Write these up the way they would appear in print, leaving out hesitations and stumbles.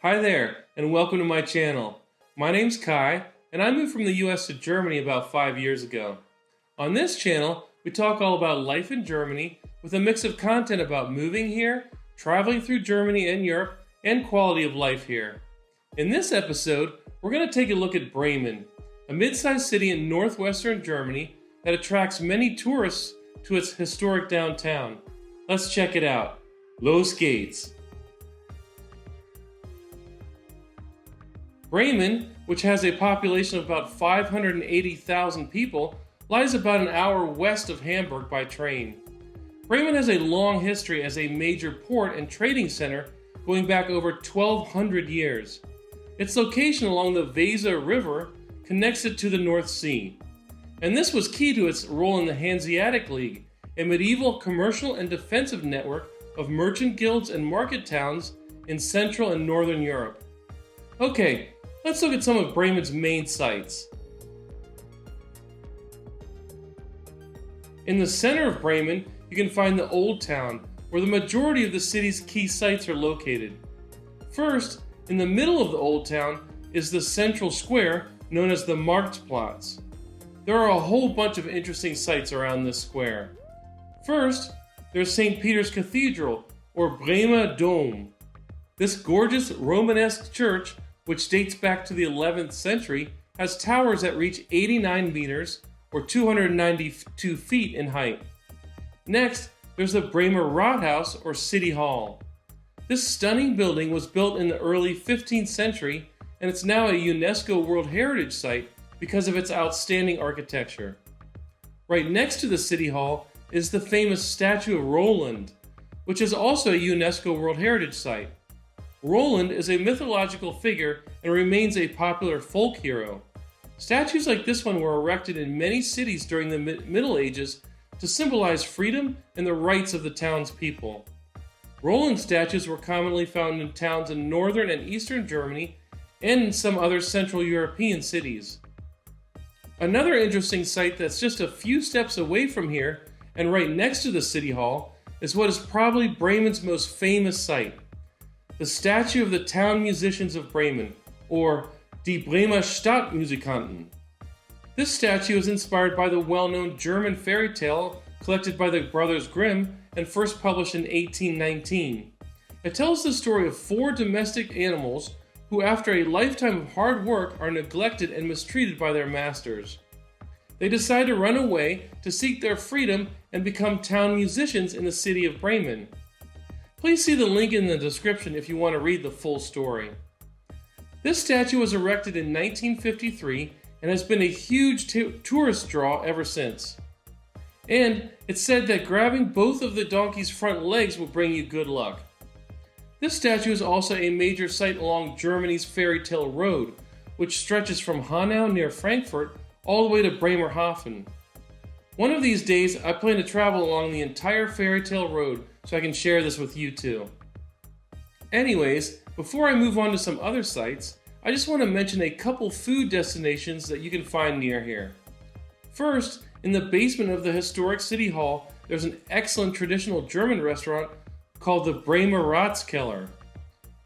Hi there, and welcome to my channel. My name's Kai, and I moved from the US to Germany about 5 years ago. On this channel, we talk all about life in Germany with a mix of content about moving here, traveling through Germany and Europe, and quality of life here. In this episode, we're going to take a look at Bremen, a mid-sized city in Northwestern Germany that attracts many tourists to its historic downtown. Let's check it out. Los geht's! Bremen, which has a population of about 580,000 people, lies about an hour west of Hamburg by train. Bremen has a long history as a major port and trading center going back over 1,200 years. Its location along the Weser River connects it to the North Sea. And this was key to its role in the Hanseatic League, a medieval commercial and defensive network of merchant guilds and market towns in Central and Northern Europe. Okay, let's look at some of Bremen's main sites. In the center of Bremen, you can find the Old Town, where the majority of the city's key sites are located. First, in the middle of the Old Town is the central square known as the Marktplatz. There are a whole bunch of interesting sites around this square. First, there's St. Peter's Cathedral, or Bremer Dom. This gorgeous Romanesque church, which dates back to the 11th century, has towers that reach 89 meters, or 292 feet in height. Next, there's the Bremer Rathaus, or City Hall. This stunning building was built in the early 15th century, and it's now a UNESCO World Heritage Site because of its outstanding architecture. Right next to the City Hall is the famous statue of Roland, which is also a UNESCO World Heritage Site. Roland is a mythological figure and remains a popular folk hero. Statues like this one were erected in many cities during the Middle Ages to symbolize freedom and the rights of the town's people. Roland statues were commonly found in towns in northern and eastern Germany and in some other Central European cities. Another interesting site that's just a few steps away from here and right next to the City Hall is what is probably Bremen's most famous site, the statue of the town musicians of Bremen, or Die Bremer Stadtmusikanten. This statue is inspired by the well-known German fairy tale collected by the Brothers Grimm and first published in 1819. It tells the story of 4 domestic animals who, after a lifetime of hard work, are neglected and mistreated by their masters. They decide to run away to seek their freedom and become town musicians in the city of Bremen. Please see the link in the description if you want to read the full story. This statue was erected in 1953 and has been a huge tourist draw ever since. And it's said that grabbing both of the donkey's front legs will bring you good luck. This statue is also a major site along Germany's Fairy Tale Road, which stretches from Hanau near Frankfurt all the way to Bremerhaven. One of these days, I plan to travel along the entire Fairy Tale Road so I can share this with you too. Anyways, before I move on to some other sites, I just want to mention a couple food destinations that you can find near here. First, in the basement of the historic City Hall, there's an excellent traditional German restaurant called the Bremer Ratskeller.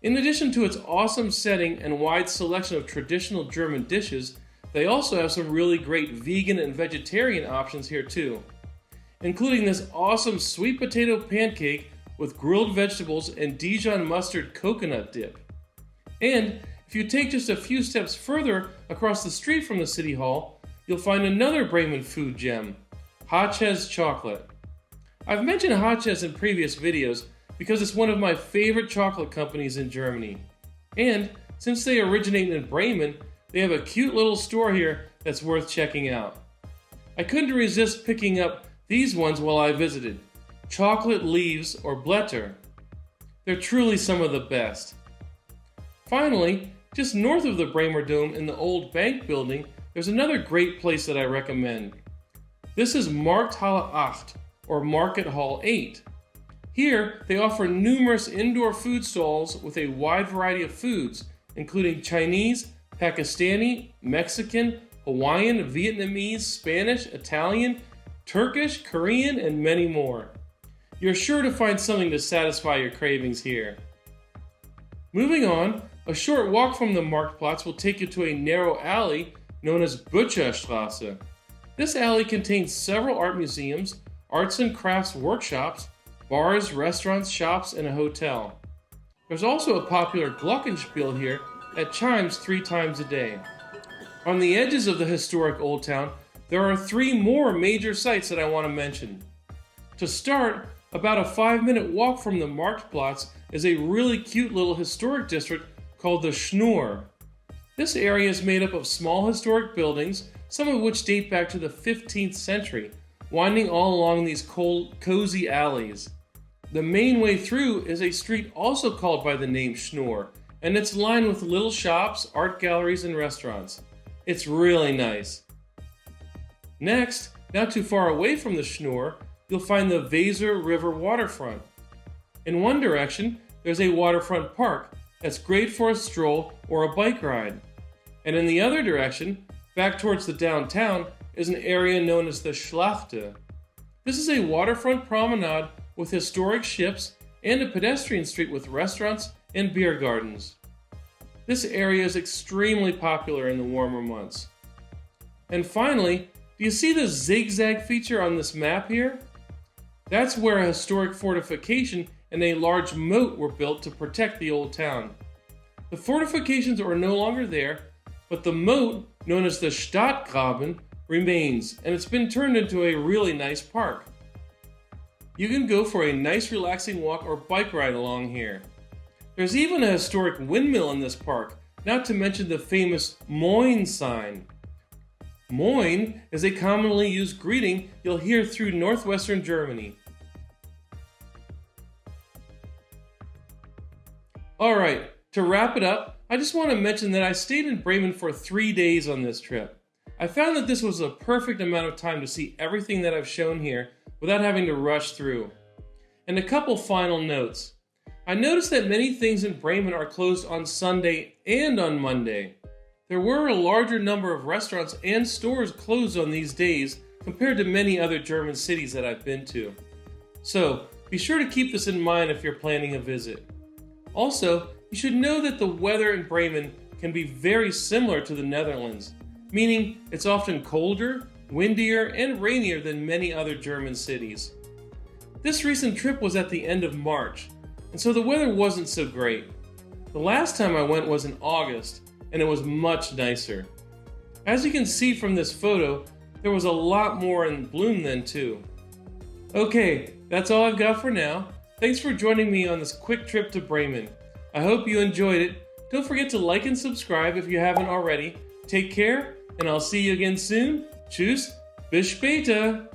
In addition to its awesome setting and wide selection of traditional German dishes, they also have some really great vegan and vegetarian options here too, including this awesome sweet potato pancake with grilled vegetables and Dijon mustard coconut dip. And if you take just a few steps further across the street from the City Hall, you'll find another Bremen food gem, Hotches Chocolate. I've mentioned Hotches in previous videos because it's one of my favorite chocolate companies in Germany. And since they originate in Bremen, they have a cute little store here that's worth checking out. I couldn't resist picking up these ones while I visited, chocolate leaves or Blätter. They're truly some of the best. Finally, just north of the Bremer Dome in the old bank building, there's another great place that I recommend. This is Markthalle 8, or Market Hall 8. Here, they offer numerous indoor food stalls with a wide variety of foods, including Chinese, Pakistani, Mexican, Hawaiian, Vietnamese, Spanish, Italian, Turkish, Korean, and many more. You're sure to find something to satisfy your cravings here. Moving on, A short walk from the Marktplatz will take you to a narrow alley known as Butcherstraße. This alley contains several art museums, arts and crafts workshops, bars, restaurants, shops, and a hotel. There's also a popular glockenspiel here that chimes 3 times a day. On the edges of the historic Old Town, there are 3 more major sites that I want to mention. To start, about a 5-minute walk from the Marktplatz is a really cute little historic district called the Schnur. This area is made up of small historic buildings, some of which date back to the 15th century, winding all along these cozy alleys. The main way through is a street also called by the name Schnur, and it's lined with little shops, art galleries, and restaurants. It's really nice. Next, not too far away from the Schnur, you'll find the Weser River waterfront. In one direction, there's a waterfront park that's great for a stroll or a bike ride. And in the other direction, back towards the downtown, is an area known as the Schlachte. This is a waterfront promenade with historic ships and a pedestrian street with restaurants and beer gardens. This area is extremely popular in the warmer months. And finally, do you see the zigzag feature on this map here? That's where a historic fortification and a large moat were built to protect the old town. The fortifications are no longer there, but the moat, known as the Stadtgraben, remains, and it's been turned into a really nice park. You can go for a nice relaxing walk or bike ride along here. There's even a historic windmill in this park, not to mention the famous Moin sign. Moin is a commonly used greeting you'll hear through Northwestern Germany. Alright, to wrap it up, I just want to mention that I stayed in Bremen for 3 days on this trip. I found that this was a perfect amount of time to see everything that I've shown here without having to rush through. And a couple final notes. I noticed that many things in Bremen are closed on Sunday and on Monday. There were a larger number of restaurants and stores closed on these days compared to many other German cities that I've been to. So, be sure to keep this in mind if you're planning a visit. Also, you should know that the weather in Bremen can be very similar to the Netherlands, meaning it's often colder, windier, and rainier than many other German cities. This recent trip was at the end of March, and so the weather wasn't so great. The last time I went was in August, and it was much nicer. As you can see from this photo, there was a lot more in bloom then too. Okay, that's all I've got for now. Thanks for joining me on this quick trip to Bremen. I hope you enjoyed it. Don't forget to like and subscribe if you haven't already. Take care, and I'll see you again soon. Tschüss, bis später.